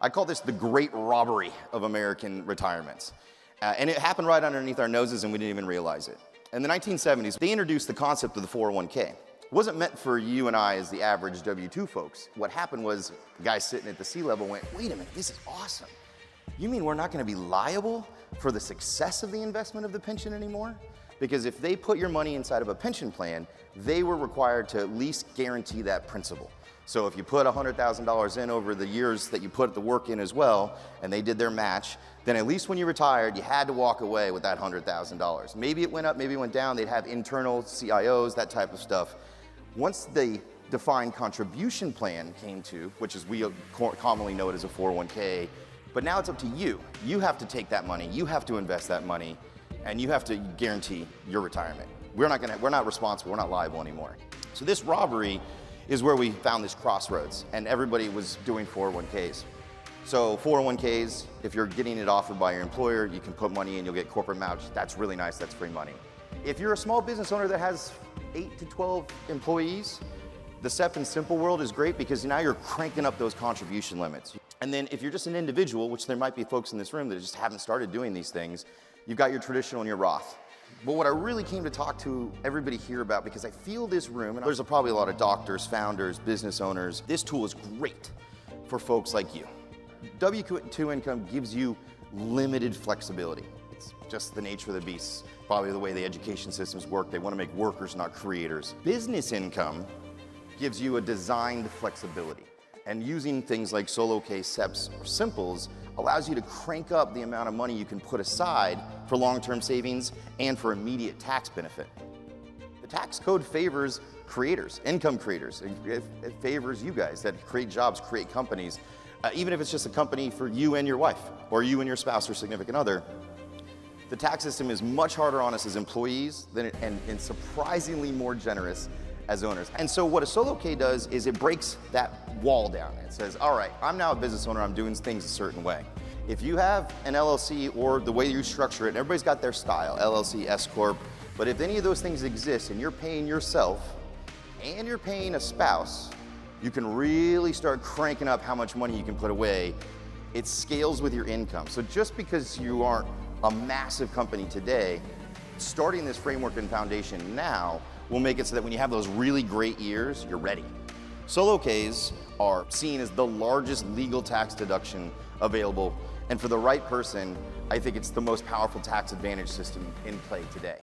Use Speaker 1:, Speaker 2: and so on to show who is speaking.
Speaker 1: I call this the great robbery of American retirements. And it happened right underneath our noses and we didn't even realize it. In the 1970s, they introduced the concept of the 401k. It wasn't meant for you and I as the average W-2 folks. What happened was the guy sitting at the C-level went, wait a minute, this is awesome. You mean we're not gonna be liable for the success of the investment of the pension anymore? Because if they put your money inside of a pension plan, they were required to at least guarantee that principal. So if you put $100,000 in over the years that you put the work in as well, and they did their match, then at least when you retired, you had to walk away with that $100,000. Maybe it went up, maybe it went down. They'd have internal CIOs, that type of stuff. Once the defined contribution plan came to, which is we commonly know it as a 401k, but now it's up to you. You have to take that money, you have to invest that money, and you have to guarantee your retirement. We're not responsible, we're not liable anymore. So this robbery is where we found this crossroads, and everybody was doing 401ks. So 401ks, if you're getting it offered by your employer, you can put money in, you'll get corporate match. That's really nice, that's free money. If you're a small business owner that has 8 to 12 employees, the SEP and Simple world is great because now you're cranking up those contribution limits. And then if you're just an individual, which there might be folks in this room that just haven't started doing these things, you've got your traditional and your Roth. But what I really came to talk to everybody here about, because I feel this room, and there's probably a lot of doctors, founders, business owners, this tool is great for folks like you. W-2 income gives you limited flexibility. It's just the nature of the beast, probably the way the education systems work. They want to make workers, not creators. Business income gives you a designed flexibility. And using things like solo case, SEPs, or simples allows you to crank up the amount of money you can put aside for long-term savings and for immediate tax benefit. The tax code favors creators, income creators. It favors you guys that create jobs, create companies, even if it's just a company for you and your wife, or you and your spouse or significant other. The tax system is much harder on us as employees and surprisingly more generous as owners. And so what a solo K does is it breaks that wall down. It says, all right, I'm now a business owner, I'm doing things a certain way. If you have an LLC or the way you structure it, and everybody's got their style, LLC, S Corp, but if any of those things exist and you're paying yourself and you're paying a spouse, you can really start cranking up how much money you can put away. It scales with your income. So just because you aren't a massive company today, starting this framework and foundation now will make it so that when you have those really great years, you're ready. Solo Ks are seen as the largest legal tax deduction available, and for the right person, I think it's the most powerful tax advantage system in play today.